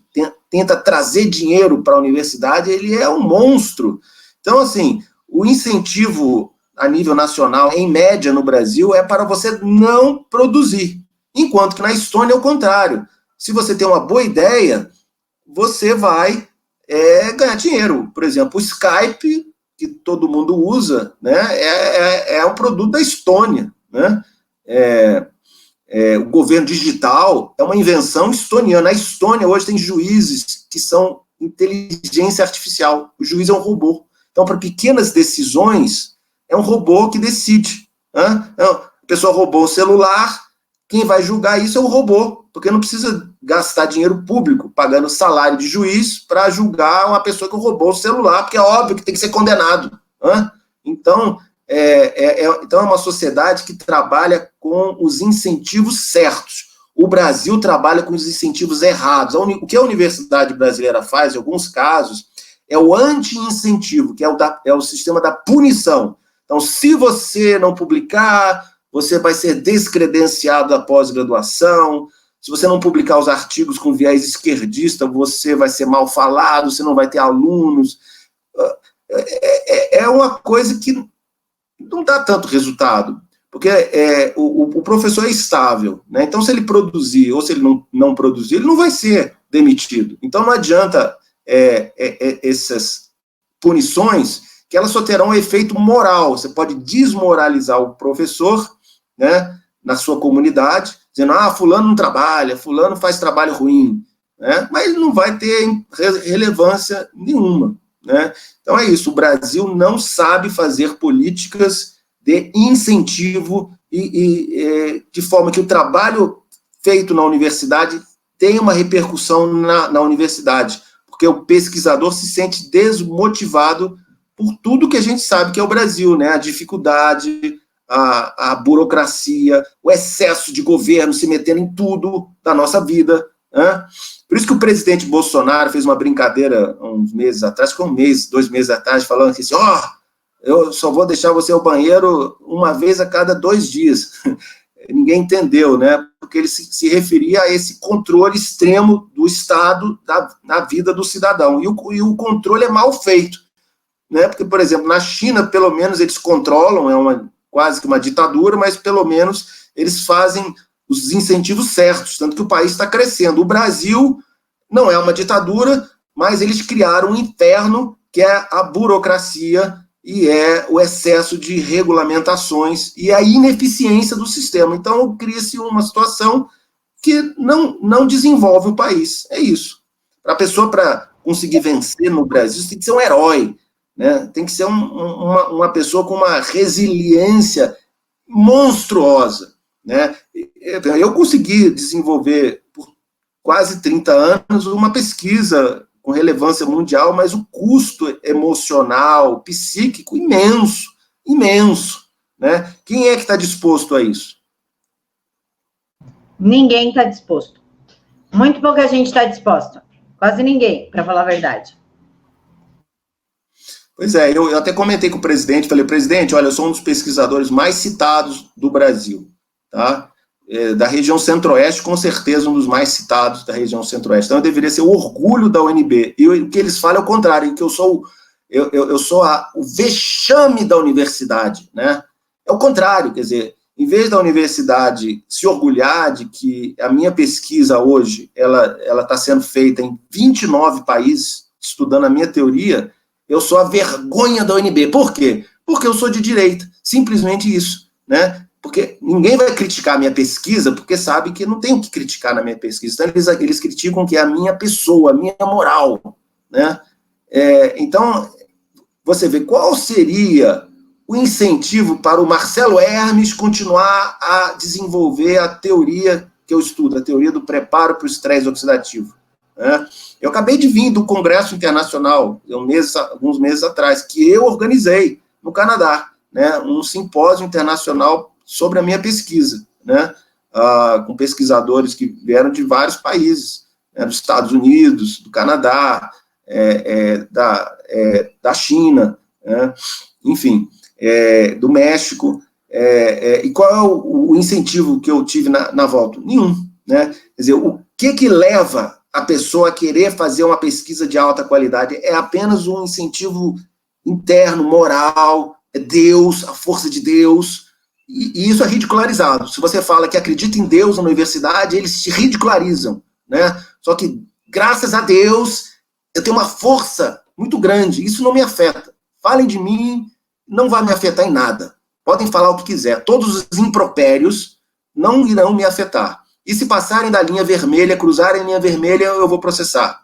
Speaker 2: tenta trazer dinheiro para a universidade, ele é um monstro. Então, assim, o incentivo a nível nacional, em média no Brasil, é para você não produzir. Enquanto que na Estônia é o contrário. Se você tem uma boa ideia, você vai ganhar dinheiro. Por exemplo, o Skype, que todo mundo usa, né, é um produto da Estônia. Né? O governo digital é uma invenção estoniana. A Estônia hoje tem juízes que são inteligência artificial. O juiz é um robô. Então, para pequenas decisões, é um robô que decide. Né? A pessoa roubou o celular, quem vai julgar isso é o robô, porque não precisa gastar dinheiro público pagando salário de juiz para julgar uma pessoa que roubou o celular, porque é óbvio que tem que ser condenado. Né? Então, então, é uma sociedade que trabalha com os incentivos certos. O Brasil trabalha com os incentivos errados. O que a universidade brasileira faz, em alguns casos, é o anti-incentivo, que é o sistema da punição. Então, se você não publicar, você vai ser descredenciado da pós-graduação. Se você não publicar os artigos com viés esquerdista, você vai ser mal falado, você não vai ter alunos. É uma coisa que não dá tanto resultado, porque o professor é estável. Né? Então, se ele produzir ou se ele não produzir, ele não vai ser demitido. Então, não adianta essas punições, que elas só terão um efeito moral. Você pode desmoralizar o professor, né, na sua comunidade, dizendo, fulano não trabalha, fulano faz trabalho ruim, né, mas ele não vai ter relevância nenhuma. Né? Então é isso, o Brasil não sabe fazer políticas de incentivo e de forma que o trabalho feito na universidade tenha uma repercussão na universidade, porque o pesquisador se sente desmotivado por tudo que a gente sabe que é o Brasil, né? A dificuldade, a burocracia, o excesso de governo se metendo em tudo da nossa vida. Né? Por isso que o presidente Bolsonaro fez uma brincadeira uns meses atrás, com 2 meses atrás, falando assim, eu só vou deixar você ao banheiro uma vez a cada 2 dias. Ninguém entendeu, né? Porque ele se referia a esse controle extremo do Estado na vida do cidadão. E o controle é mal feito. Né? Porque, por exemplo, na China, pelo menos, eles controlam, quase que uma ditadura, mas pelo menos eles fazem os incentivos certos, tanto que o país está crescendo. O Brasil não é uma ditadura, mas eles criaram um inferno, que é a burocracia e é o excesso de regulamentações e a ineficiência do sistema. Então, cria-se uma situação que não desenvolve o país. É isso. Para a pessoa, para conseguir vencer no Brasil, você tem que ser um herói. Né? Tem que ser uma pessoa com uma resiliência monstruosa. Né? Eu consegui desenvolver, por quase 30 anos, uma pesquisa com relevância mundial, mas o custo emocional, psíquico, imenso, imenso. Né? Quem é que está disposto a isso?
Speaker 1: Ninguém está disposto. Muito pouca gente está disposta. Quase ninguém, para falar a verdade.
Speaker 2: Pois é, eu até comentei com o presidente, falei, presidente, olha, eu sou um dos pesquisadores mais citados do Brasil, tá? da região centro-oeste, com certeza um dos mais citados da região centro-oeste. Então, eu deveria ser o orgulho da UNB. E o que eles falam é o contrário, que eu sou o vexame da universidade, né? É o contrário, quer dizer, em vez da universidade se orgulhar de que a minha pesquisa hoje, ela está sendo feita em 29 países, estudando a minha teoria, eu sou a vergonha da UNB. Por quê? Porque eu sou de direita, simplesmente isso, né? Porque ninguém vai criticar a minha pesquisa, porque sabe que não tem o que criticar na minha pesquisa. Então, eles criticam que é a minha pessoa, a minha moral, né? Então, você vê qual seria o incentivo para o Marcelo Hermes continuar a desenvolver a teoria que eu estudo, a teoria do preparo para o estresse oxidativo, né? Eu acabei de vir do Congresso Internacional, alguns meses atrás, que eu organizei no Canadá, né, um simpósio internacional sobre a minha pesquisa, né, com pesquisadores que vieram de vários países, né, dos Estados Unidos, do Canadá, da China, né, enfim, do México. E qual é o incentivo que eu tive na volta? Nenhum, né? Quer dizer, o que leva a pessoa a querer fazer uma pesquisa de alta qualidade? É apenas um incentivo interno, moral, Deus, a força de Deus, e isso é ridicularizado. Se você fala que acredita em Deus na universidade, eles te ridicularizam, né? Só que, graças a Deus, eu tenho uma força muito grande, isso não me afeta. Falem de mim, não vai me afetar em nada. Podem falar o que quiser, todos os impropérios não irão me afetar. E se passarem da linha vermelha, cruzarem a linha vermelha, eu vou processar.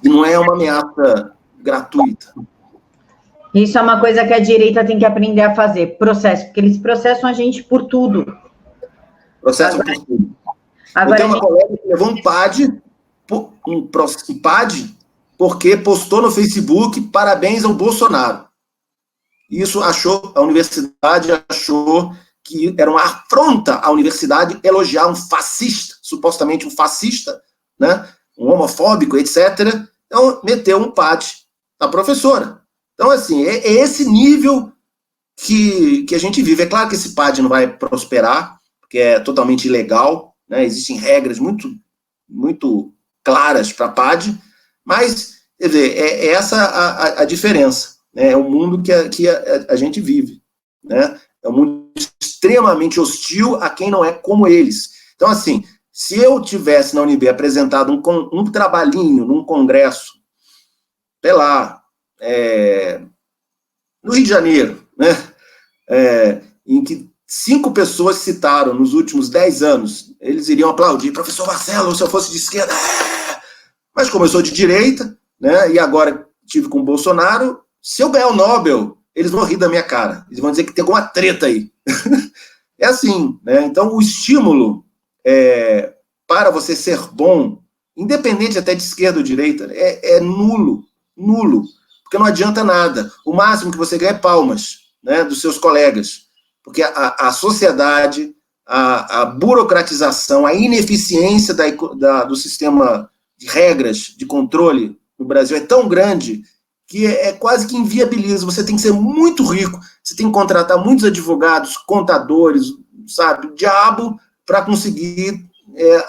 Speaker 2: E não é uma ameaça gratuita.
Speaker 1: Isso é uma coisa que a direita tem que aprender a fazer, processo, porque eles processam a gente por tudo.
Speaker 2: Processam por tudo. Eu tenho uma colega que levou um PAD, porque postou no Facebook parabéns ao Bolsonaro. Isso a universidade achou que era uma afronta à universidade elogiar um fascista, supostamente um fascista, né, um homofóbico, etc. Então, meteu um PAD na professora. Então, assim, é esse nível que a gente vive. É claro que esse PAD não vai prosperar, porque é totalmente ilegal, né? Existem regras muito, muito claras para PAD, mas, quer dizer, é essa a diferença, né? É o mundo que a gente vive, né? É um mundo extremamente hostil a quem não é como eles. Então, assim, se eu tivesse na UNB apresentado um trabalhinho num congresso, sei lá, no Rio de Janeiro, né, em que 5 pessoas citaram nos últimos 10 anos, eles iriam aplaudir, professor Marcelo, se eu fosse de esquerda, mas como eu sou de direita, né, e agora tive com o Bolsonaro, se eu ganhar o Nobel, eles vão rir da minha cara, eles vão dizer que tem alguma treta aí. É assim, né? Então o estímulo para você ser bom, independente até de esquerda ou direita, é nulo, porque não adianta nada. O máximo que você ganha é palmas, né, dos seus colegas, porque a sociedade, a burocratização, a ineficiência do sistema de regras de controle no Brasil é tão grande que é quase que inviabiliza. Você tem que ser muito rico, você tem que contratar muitos advogados, contadores, sabe, o diabo, para conseguir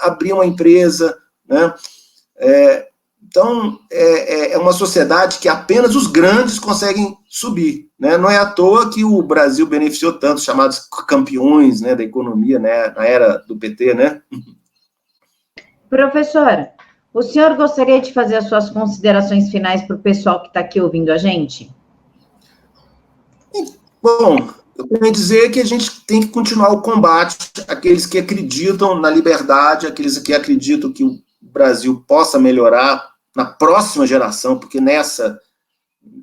Speaker 2: abrir uma empresa, né? Então, é uma sociedade que apenas os grandes conseguem subir, né? Não é à toa que o Brasil beneficiou tanto, chamados campeões, né, da economia, né, na era do PT, né?
Speaker 1: Professora, o senhor gostaria de fazer as suas considerações finais para o pessoal que está aqui ouvindo a gente?
Speaker 2: Bom, eu queria dizer que a gente tem que continuar o combate àqueles que acreditam na liberdade, aqueles que acreditam que o Brasil possa melhorar na próxima geração, porque nessa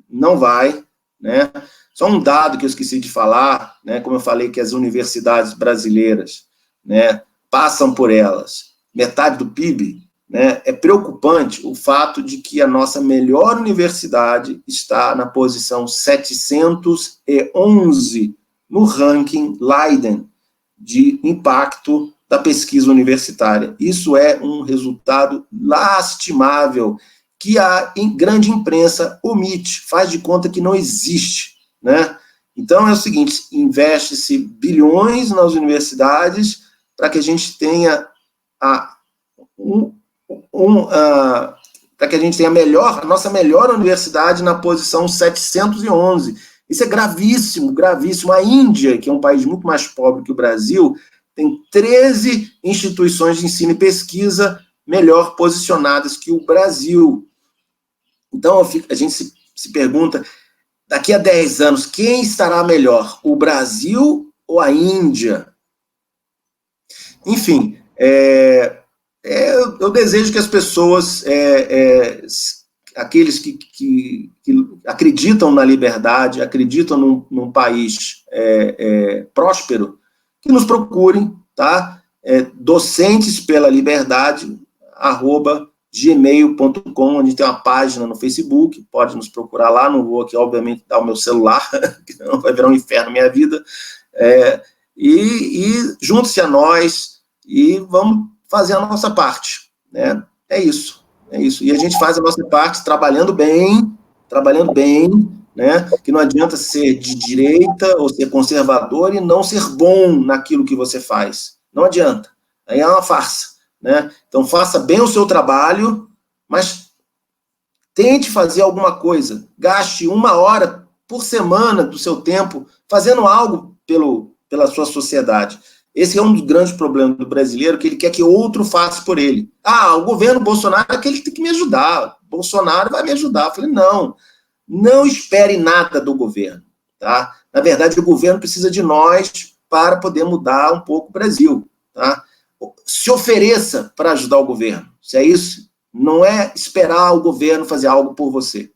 Speaker 2: não vai, né? Só um dado que eu esqueci de falar, né? Como eu falei que as universidades brasileiras, né, passam por elas metade do PIB, né? É preocupante o fato de que a nossa melhor universidade está na posição 711 no ranking Leiden de impacto da pesquisa universitária. Isso é um resultado lastimável que a grande imprensa omite, faz de conta que não existe, né? Então é o seguinte, investe-se bilhões nas universidades, para que a gente tenha para que a gente tenha a nossa melhor universidade na posição 711. Isso é gravíssimo, gravíssimo. A Índia, que é um país muito mais pobre que o Brasil, tem 13 instituições de ensino e pesquisa melhor posicionadas que o Brasil. Então, a gente se pergunta, daqui a 10 anos, quem estará melhor, o Brasil ou a Índia? Enfim, eu desejo que as pessoas, aqueles que acreditam na liberdade, acreditam num país próspero, que nos procurem, tá? Docentes pela liberdade, @gmail.com, onde tem uma página no Facebook, pode nos procurar lá, não vou aqui, obviamente, dar o meu celular, que não vai virar um inferno minha vida, e junte-se a nós e vamos fazer a nossa parte, né? É isso. E a gente faz a nossa parte trabalhando bem, né? Que não adianta ser de direita ou ser conservador e não ser bom naquilo que você faz. Não adianta. Aí é uma farsa, né? Então, faça bem o seu trabalho, mas tente fazer alguma coisa. Gaste 1 hora por semana do seu tempo fazendo algo pela sua sociedade. Esse é um dos grandes problemas do brasileiro, que ele quer que outro faça por ele. O governo Bolsonaro é aquele que tem que me ajudar. Bolsonaro vai me ajudar. Eu falei, não espere nada do governo, tá? Na verdade, o governo precisa de nós para poder mudar um pouco o Brasil, tá? Se ofereça para ajudar o governo. Se é isso, não é esperar o governo fazer algo por você.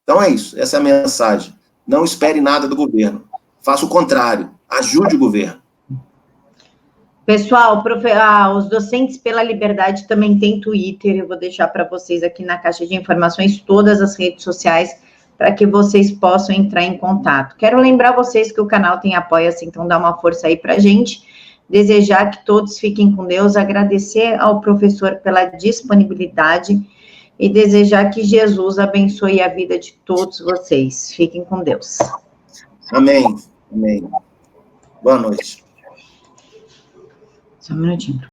Speaker 2: Então é isso, essa é a mensagem. Não espere nada do governo. Faça o contrário, ajude o governo.
Speaker 1: Pessoal, os Docentes pela Liberdade também tem Twitter, eu vou deixar para vocês aqui na caixa de informações todas as redes sociais para que vocês possam entrar em contato. Quero lembrar vocês que o canal tem Apoia-se, então dá uma força aí para a gente, desejar que todos fiquem com Deus, agradecer ao professor pela disponibilidade e desejar que Jesus abençoe a vida de todos vocês. Fiquem com Deus.
Speaker 2: Amém. Boa noite.
Speaker 1: Só um minutinho.